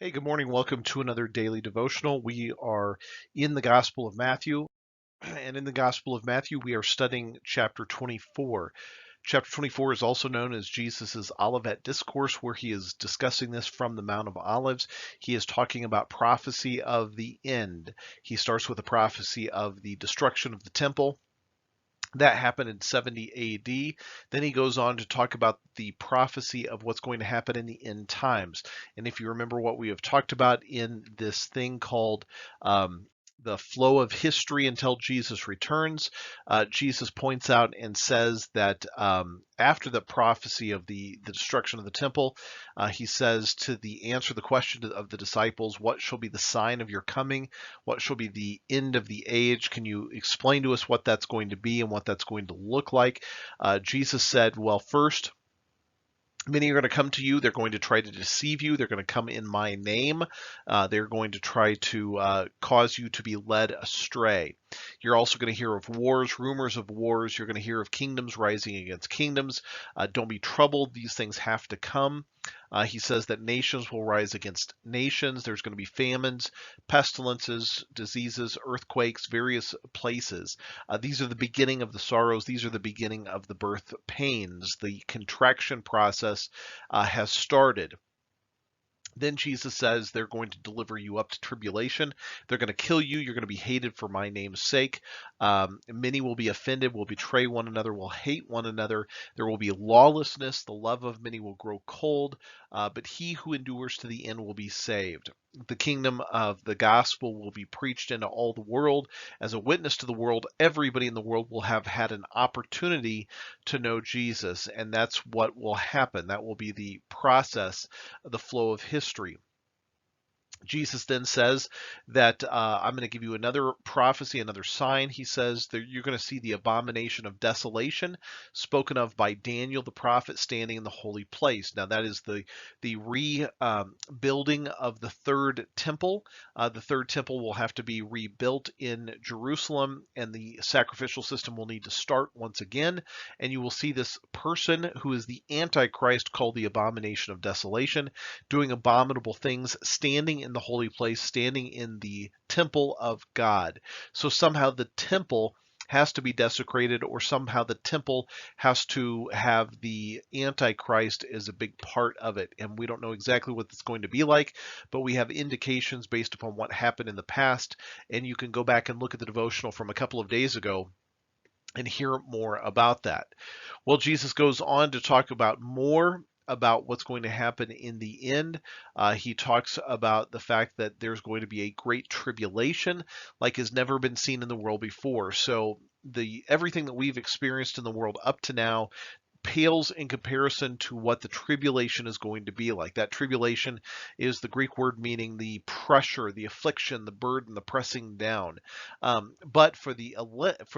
Hey, good morning. Welcome to another daily devotional. We are in the Gospel of Matthew, and in the Gospel of Matthew, we are studying chapter 24. Chapter 24 is also known as Jesus' Olivet Discourse, where he is discussing this from the Mount of Olives. He is talking about prophecy of the end. He starts with a prophecy of the destruction of the temple. That happened in 70 AD. Then he goes on to talk about the prophecy of what's going to happen in the end times. And if you remember what we have talked about in this thing called the flow of history until Jesus returns, Jesus points out and says that after the prophecy of the destruction of the temple, he says to answer the question of the disciples, what shall be the sign of your coming? What shall be the end of the age? Can you explain to us what that's going to be and what that's going to look like? Jesus said, well, first, many are going to come to you. They're going to try to deceive you. They're going to come in my name. They're going to try to cause you to be led astray. You're also going to hear of wars, rumors of wars. You're going to hear of kingdoms rising against kingdoms. Don't be troubled. These things have to come. He says that nations will rise against nations. There's going to be famines, pestilences, diseases, earthquakes, various places. These are the beginning of the sorrows. These are the beginning of the birth pains. The contraction process has started. Then Jesus says they're going to deliver you up to tribulation. They're going to kill you. You're going to be hated for my name's sake. Many will be offended, will betray one another, will hate one another. There will be lawlessness. The love of many will grow cold, but he who endures to the end will be saved. The kingdom of the gospel will be preached into all the world. As a witness to the world, everybody in the world will have had an opportunity to know Jesus, and that's what will happen. That will be the process, the flow of history. Jesus then says that I'm going to give you another prophecy, another sign. He says that you're going to see the abomination of desolation spoken of by Daniel the prophet standing in the holy place. Now that is the rebuilding of the third temple. The third temple will have to be rebuilt in Jerusalem, and the sacrificial system will need to start once again. And you will see this person who is the Antichrist, called the abomination of desolation, doing abominable things, standing in the holy place, standing in the temple of God. So somehow the temple has to be desecrated, or somehow the temple has to have the Antichrist as a big part of it. And we don't know exactly what it's going to be like, but we have indications based upon what happened in the past. And you can go back and look at the devotional from a couple of days ago and hear more about that. Well, Jesus goes on to talk about more about what's going to happen in the end. He talks about the fact that there's going to be a great tribulation like has never been seen in the world before. So everything that we've experienced in the world up to now pales in comparison to what the tribulation is going to be like. That tribulation is the Greek word meaning the pressure, the affliction, the burden, the pressing down. But for the elect,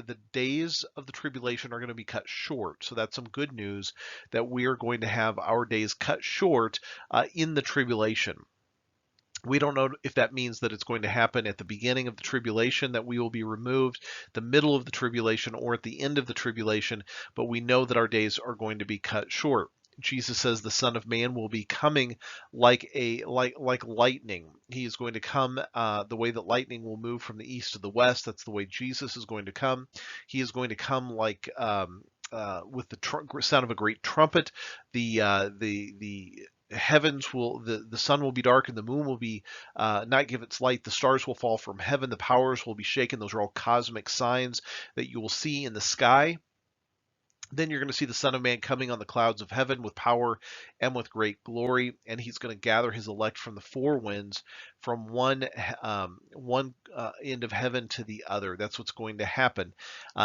the days of the tribulation are going to be cut short. So that's some good news that we are going to have our days cut short in the tribulation. We don't know if that means that it's going to happen at the beginning of the tribulation, that we will be removed, the middle of the tribulation, or at the end of the tribulation, but we know that our days are going to be cut short. Jesus says the Son of Man will be coming like lightning. He is going to come the way that lightning will move from the east to the west. That's the way Jesus is going to come. He is going to come like with the sound of a great trumpet. The heavens will the sun will be dark and the moon will be not give its light. The stars will fall from heaven. The powers will be shaken. Those are all cosmic signs that you will see in the sky. Then you're going to see the Son of Man coming on the clouds of heaven with power and with great glory, and he's going to gather his elect from the four winds, from one end of heaven to the other. That's what's going to happen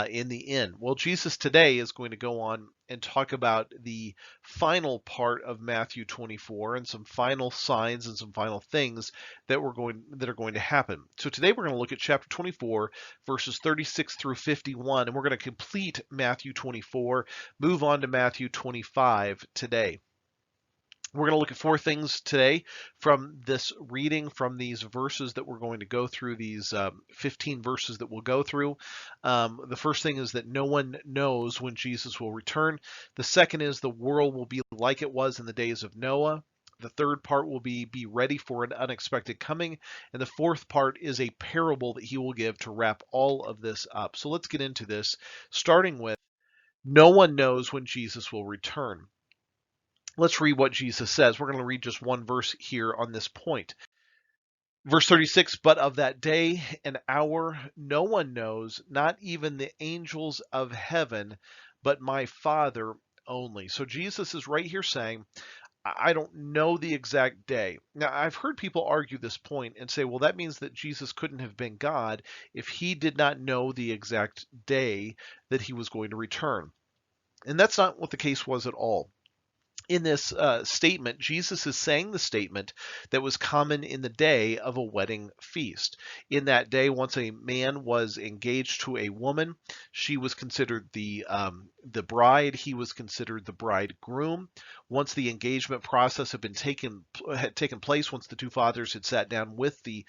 in the end. Well, Jesus today is going to go on and talk about the final part of Matthew 24 and some final signs and some final things that are going to happen. So today we're going to look at chapter 24, verses 36 through 51, and we're going to complete Matthew 24, move on to Matthew 25 today. We're going to look at four things today from this reading, from these verses that we're going to go through, these 15 verses that we'll go through. The first thing is that no one knows when Jesus will return. The second is the world will be like it was in the days of Noah. The third part will be ready for an unexpected coming. And the fourth part is a parable that he will give to wrap all of this up. So let's get into this, starting with no one knows when Jesus will return. Let's read what Jesus says. We're going to read just one verse here on this point. Verse 36, but of that day and hour no one knows, not even the angels of heaven, but my Father only. So Jesus is right here saying, I don't know the exact day. Now, I've heard people argue this point and say, well, that means that Jesus couldn't have been God if he did not know the exact day that he was going to return. And that's not what the case was at all. In this statement, Jesus is saying the statement that was common in the day of a wedding feast. In that day, once a man was engaged to a woman, she was considered the bride. He was considered the bridegroom. Once the engagement process had taken place, once the two fathers had sat down with the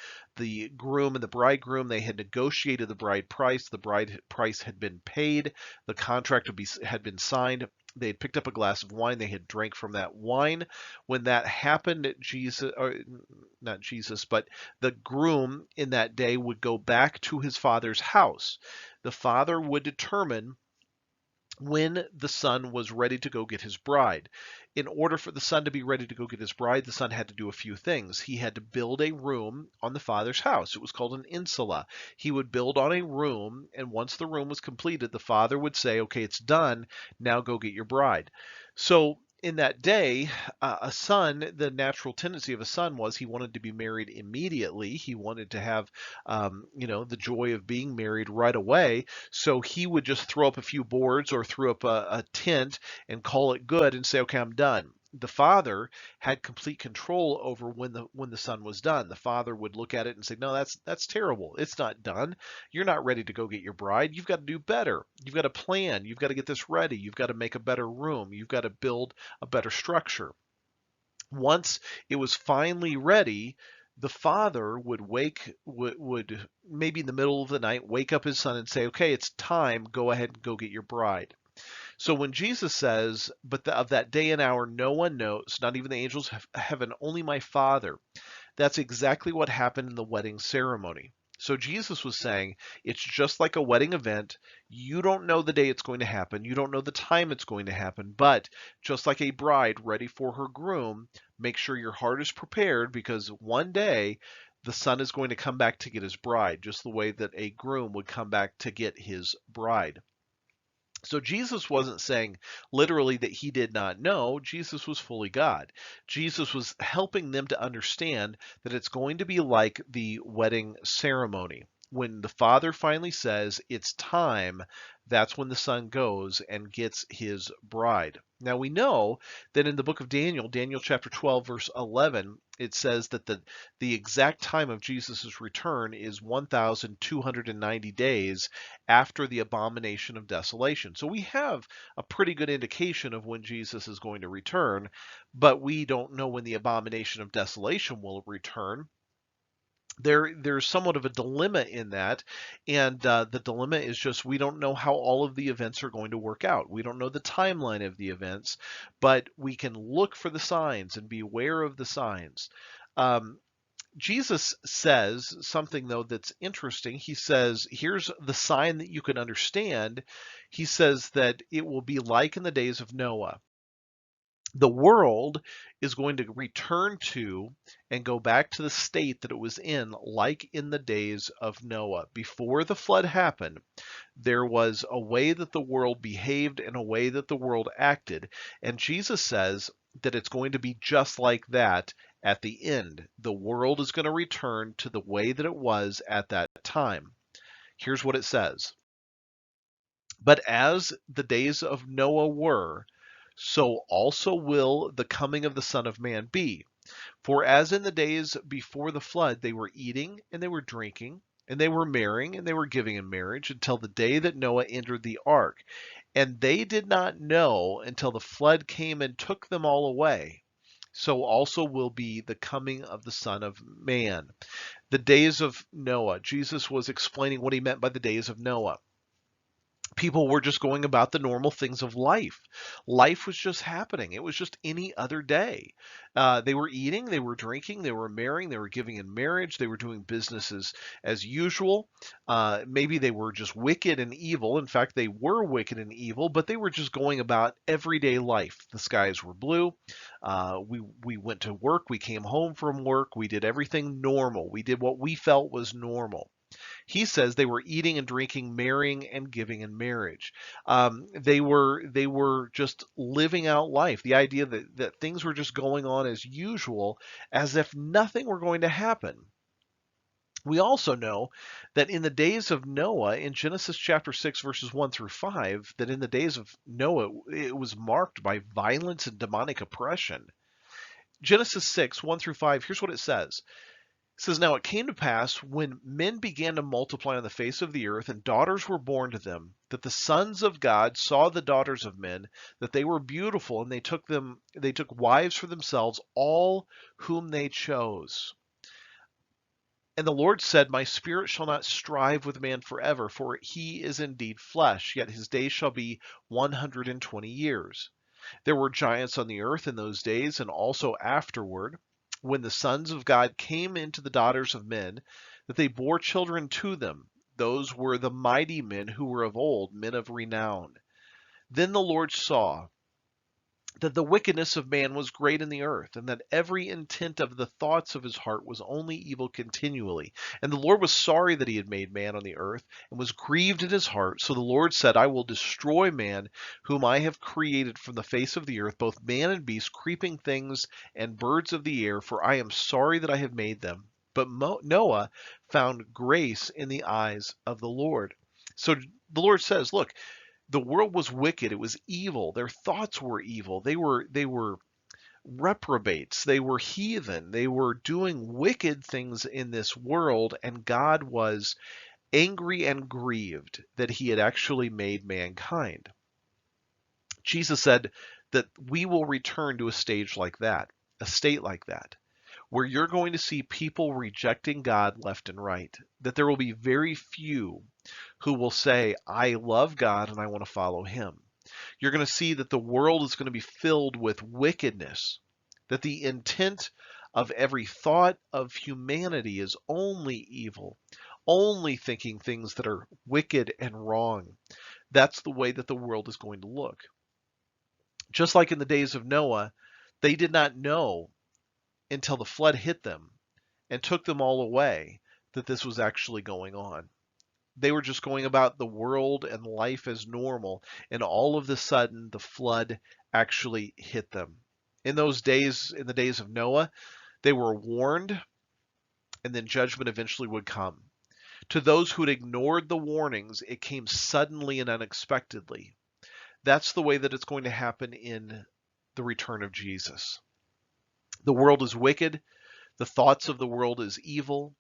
groom and the bridegroom, they had negotiated the bride price. The bride price had been paid. The contract had been signed. They had picked up a glass of wine. They had drank from that wine. When that happened, not Jesus, but the groom in that day would go back to his father's house. The father would determine when the son was ready to go get his bride. In order for the son to be ready to go get his bride, the son had to do a few things. He had to build a room on the father's house. It was called an insula. He would build on a room, and once the room was completed, the father would say, okay, it's done. Now go get your bride. So in that day, a son, the natural tendency of a son was he wanted to be married immediately. He wanted to have, the joy of being married right away. So he would just throw up a few boards or throw up a tent and call it good and say, okay, I'm done. The father had complete control over when the son was done. The father would look at it and say, no, that's terrible. It's not done. You're not ready to go get your bride. You've got to do better. You've got to plan. You've got to get this ready. You've got to make a better room. You've got to build a better structure. Once it was finally ready, the father would maybe in the middle of the night wake up his son and say, okay, it's time. Go ahead and go get your bride. So when Jesus says, but of that day and hour no one knows, not even the angels of heaven, only my Father, that's exactly what happened in the wedding ceremony. So Jesus was saying, it's just like a wedding event. You don't know the day it's going to happen. You don't know the time it's going to happen. But just like a bride ready for her groom, make sure your heart is prepared, because one day the son is going to come back to get his bride, just the way that a groom would come back to get his bride. So Jesus wasn't saying literally that he did not know. Jesus was fully God. Jesus was helping them to understand that it's going to be like the wedding ceremony. When the father finally says it's time, that's when the son goes and gets his bride. Now we know that in the book of Daniel, Daniel chapter 12, verse 11, it says that the exact time of Jesus' return is 1,290 days after the abomination of desolation. So we have a pretty good indication of when Jesus is going to return, but we don't know when the abomination of desolation will return. There's somewhat of a dilemma in that, and the dilemma is just we don't know how all of the events are going to work out. We don't know the timeline of the events, but we can look for the signs and be aware of the signs. Jesus says something, though, that's interesting. He says, here's the sign that you can understand. He says that it will be like in the days of Noah. The world is going to return to and go back to the state that it was in, like in the days of Noah. Before the flood happened, there was a way that the world behaved and a way that the world acted. And Jesus says that it's going to be just like that at the end. The world is going to return to the way that it was at that time. Here's what it says. But as the days of Noah were, so also will the coming of the Son of Man be. For as in the days before the flood, they were eating and they were drinking, and they were marrying and they were giving in marriage until the day that Noah entered the ark. And they did not know until the flood came and took them all away. So also will be the coming of the Son of Man. The days of Noah. Jesus was explaining what he meant by the days of Noah. People were just going about the normal things of life. Life was just happening. It was just any other day. They were eating, they were drinking, they were marrying, they were giving in marriage, they were doing businesses as usual. Maybe they were just wicked and evil. In fact, they were wicked and evil, but they were just going about everyday life. The skies were blue. We went to work. We came home from work. We did everything normal. We did what we felt was normal. He says they were eating and drinking, marrying and giving in marriage. They were just living out life. The idea that things were just going on as usual, as if nothing were going to happen. We also know that in the days of Noah, in Genesis chapter 6, verses 1 through 5, that in the days of Noah, it was marked by violence and demonic oppression. Genesis 6, 1 through 5, here's what it says. It says, now it came to pass when men began to multiply on the face of the earth, and daughters were born to them, that the sons of God saw the daughters of men, that they were beautiful, and they took wives for themselves, all whom they chose. And the Lord said, my spirit shall not strive with man forever, for he is indeed flesh, yet his days shall be 120 years. There were giants on the earth in those days, and also afterward, when the sons of God came into the daughters of men, that they bore children to them. Those were the mighty men who were of old, men of renown. Then the Lord saw that the wickedness of man was great in the earth, and that every intent of the thoughts of his heart was only evil continually. And the Lord was sorry that he had made man on the earth, and was grieved in his heart. So the Lord said, I will destroy man, whom I have created from the face of the earth, both man and beast, creeping things, and birds of the air, for I am sorry that I have made them. But Noah found grace in the eyes of the Lord. So the Lord says, look, the world was wicked. It was evil. Their thoughts were evil. They were reprobates. They were heathen. They were doing wicked things in this world, and God was angry and grieved that he had actually made mankind. Jesus said that we will return to a stage like that, a state like that, where you're going to see people rejecting God left and right, that there will be very few who will say, I love God and I want to follow him. You're going to see that the world is going to be filled with wickedness, that the intent of every thought of humanity is only evil, only thinking things that are wicked and wrong. That's the way that the world is going to look. Just like in the days of Noah, they did not know until the flood hit them and took them all away that this was actually going on. They were just going about the world and life as normal, and all of a sudden the flood actually hit them. In those days, in the days of Noah, they were warned, and then judgment eventually would come. To those who had ignored the warnings, it came suddenly and unexpectedly. That's the way that it's going to happen in the return of Jesus. The world is wicked. The thoughts of the world is evil.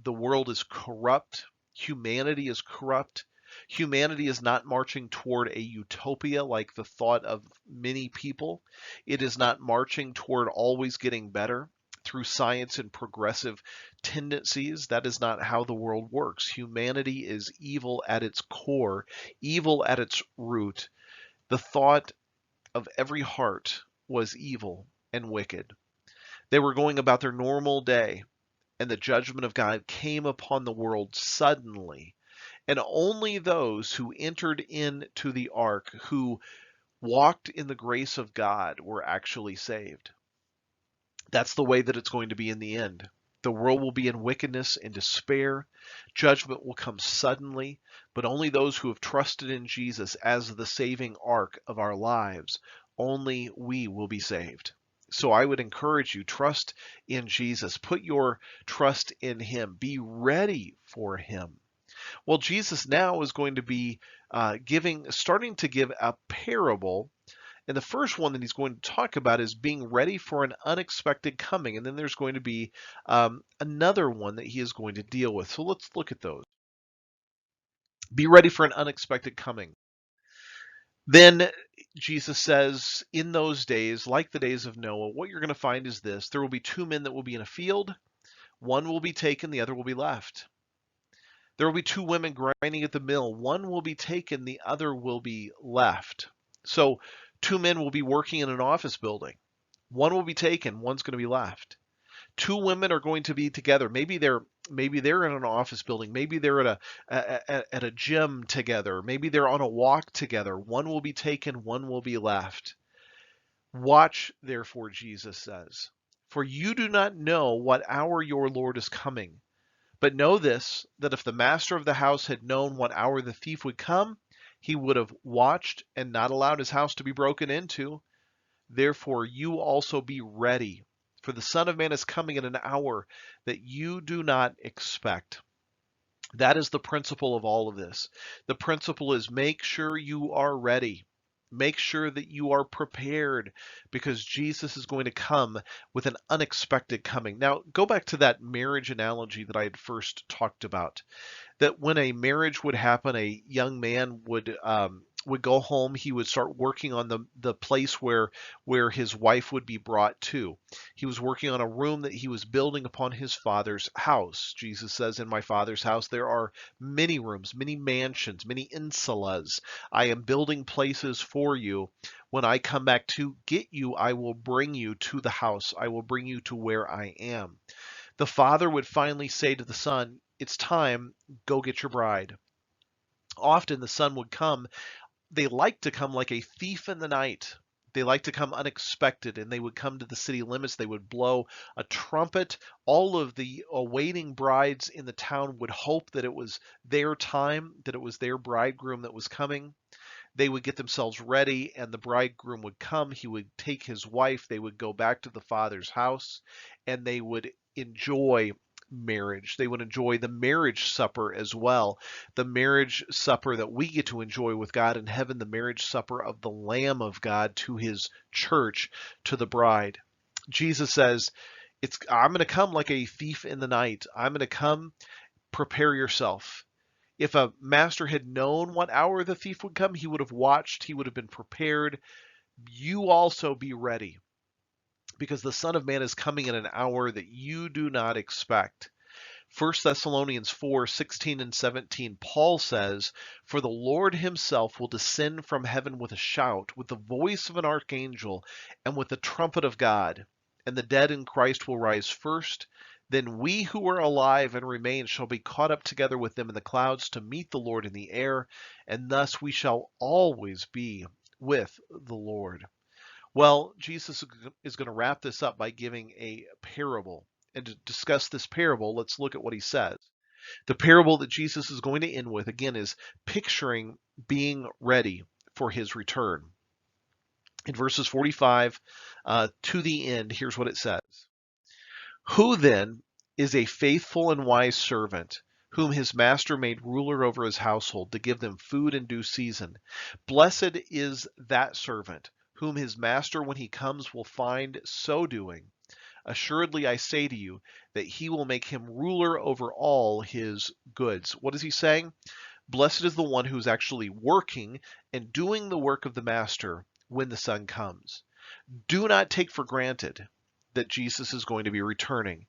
The world is corrupt. Humanity is corrupt. Humanity is not marching toward a utopia like the thought of many people. It is not marching toward always getting better through science and progressive tendencies. That is not how the world works. Humanity is evil at its core, evil at its root. The thought of every heart was evil and wicked. They were going about their normal day, and the judgment of God came upon the world suddenly. And only those who entered into the ark, who walked in the grace of God, were actually saved. That's the way that it's going to be in the end. The world will be in wickedness and despair. Judgment will come suddenly, but only those who have trusted in Jesus as the saving ark of our lives, only we will be saved. So I would encourage you, trust in Jesus. Put your trust in him. Be ready for him. Well, Jesus now is going to be starting to give a parable. And the first one that he's going to talk about is being ready for an unexpected coming. And then there's going to be another one that he is going to deal with. So let's look at those. Be ready for an unexpected coming. Then Jesus says, in those days, like the days of Noah, what you're going to find is this. There will be two men that will be in a field. One will be taken, the other will be left. There will be two women grinding at the mill. One will be taken, the other will be left. So two men will be working in an office building. One will be taken, one's going to be left. Two women are going to be together. Maybe they're in an office building. Maybe they're at a gym together. Maybe they're on a walk together. One will be taken, one will be left. Watch, therefore, Jesus says, for you do not know what hour your Lord is coming. But know this, that if the master of the house had known what hour the thief would come, he would have watched and not allowed his house to be broken into. Therefore, you also be ready, for the Son of Man is coming at an hour that you do not expect. That is the principle of all of this. The principle is make sure you are ready. Make sure that you are prepared because Jesus is going to come with an unexpected coming. Now, go back to that marriage analogy that I had first talked about, that when a marriage would happen, a young man would go home. He would start working on the place where his wife would be brought to. He was working on a room that he was building upon his father's house. Jesus says, "In my father's house there are many rooms, many mansions, many insulas. I am building places for you. When I come back to get you, I will bring you to the house. I will bring you to where I am." The father would finally say to the son, "It's time, go get your bride." Often the son would come. They like to come like a thief in the night. They like to come unexpected, and they would come to the city limits. They would blow a trumpet. All of the awaiting brides in the town would hope that it was their time, that it was their bridegroom that was coming. They would get themselves ready, and the bridegroom would come. He would take his wife. They would go back to the father's house, and they would enjoy marriage. They would enjoy the marriage supper as well. The marriage supper that we get to enjoy with God in heaven, the marriage supper of the Lamb of God to his church, to the bride. Jesus says, I'm going to come like a thief in the night. I'm going to come, prepare yourself. If a master had known what hour the thief would come, he would have watched, he would have been prepared. You also be ready, because the Son of Man is coming in an hour that you do not expect. 1 Thessalonians 4:16 and 17, Paul says, "For the Lord himself will descend from heaven with a shout, with the voice of an archangel, and with the trumpet of God. And the dead in Christ will rise first. Then we who are alive and remain shall be caught up together with them in the clouds to meet the Lord in the air, and thus we shall always be with the Lord." Well, Jesus is going to wrap this up by giving a parable. And to discuss this parable, let's look at what he says. The parable that Jesus is going to end with, again, is picturing being ready for his return. In verses 45 to the end, here's what it says. "Who then is a faithful and wise servant, whom his master made ruler over his household, to give them food in due season? Blessed is that servant, whom his master when he comes will find so doing. Assuredly, I say to you that he will make him ruler over all his goods." What is he saying? Blessed is the one who's actually working and doing the work of the master when the Son comes. Do not take for granted that Jesus is going to be returning.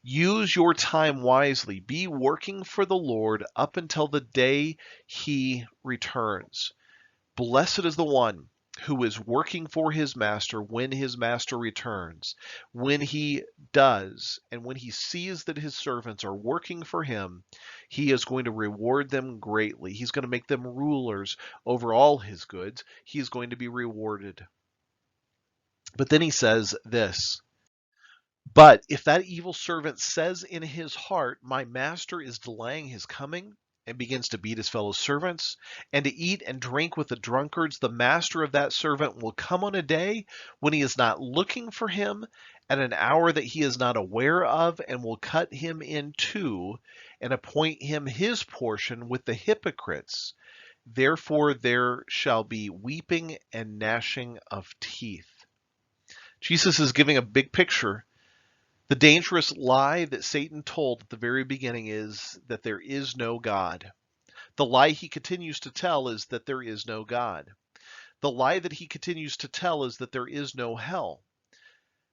Use your time wisely. Be working for the Lord up until the day he returns. Blessed is the one who is working for his master when his master returns. When he does, and when he sees that his servants are working for him, he is going to reward them greatly. He's going to make them rulers over all his goods. He's going to be rewarded. But then he says this, "But if that evil servant says in his heart, 'My master is delaying his coming,' and begins to beat his fellow servants, and to eat and drink with the drunkards, the master of that servant will come on a day when he is not looking for him, at an hour that he is not aware of, and will cut him in two, and appoint him his portion with the hypocrites. Therefore there shall be weeping and gnashing of teeth." Jesus is giving a big picture. The dangerous lie that Satan told at the very beginning is that there is no God. The lie he continues to tell is that there is no God. The lie that he continues to tell is that there is no hell.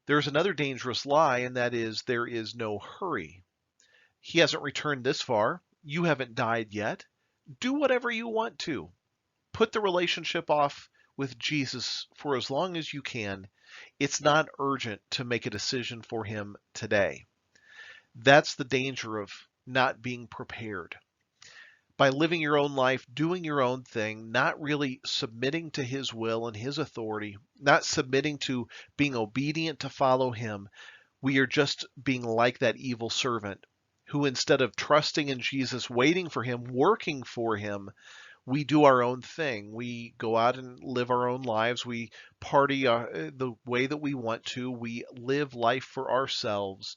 There's another dangerous lie, and that is there is no hurry. He hasn't returned this far. You haven't died yet. Do whatever you want to. Put the relationship off with Jesus for as long as you can. It's not urgent to make a decision for him today. That's the danger of not being prepared. By living your own life, doing your own thing, not really submitting to his will and his authority, not submitting to being obedient to follow him, we are just being like that evil servant who, instead of trusting in Jesus, waiting for him, working for him, we do our own thing. We go out and live our own lives. We party the way that we want to. We live life for ourselves.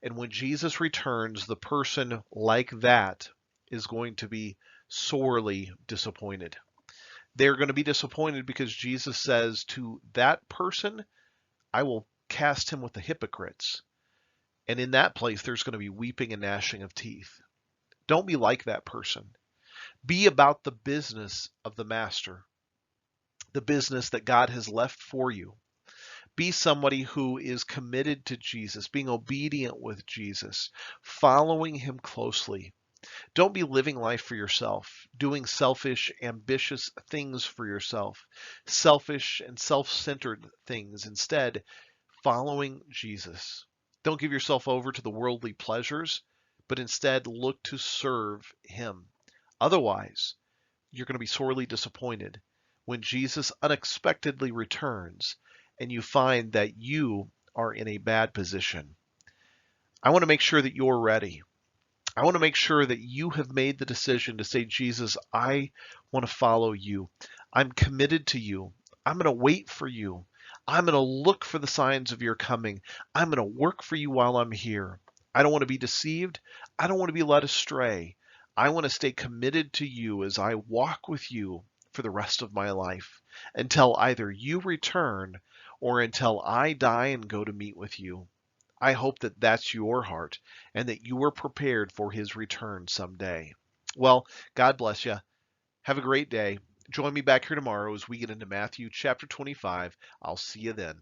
And when Jesus returns, the person like that is going to be sorely disappointed. They're going to be disappointed because Jesus says to that person, I will cast him with the hypocrites. And in that place, there's going to be weeping and gnashing of teeth. Don't be like that person. Be about the business of the master, the business that God has left for you. Be somebody who is committed to Jesus, being obedient with Jesus, following him closely. Don't be living life for yourself, doing selfish, ambitious things for yourself, selfish and self-centered things. Instead, following Jesus. Don't give yourself over to the worldly pleasures, but instead look to serve him. Otherwise, you're going to be sorely disappointed when Jesus unexpectedly returns and you find that you are in a bad position. I want to make sure that you're ready. I want to make sure that you have made the decision to say, Jesus, I want to follow you. I'm committed to you. I'm going to wait for you. I'm going to look for the signs of your coming. I'm going to work for you while I'm here. I don't want to be deceived. I don't want to be led astray. I want to stay committed to you as I walk with you for the rest of my life until either you return or until I die and go to meet with you. I hope that that's your heart and that you are prepared for his return someday. Well, God bless you. Have a great day. Join me back here tomorrow as we get into Matthew chapter 25. I'll see you then.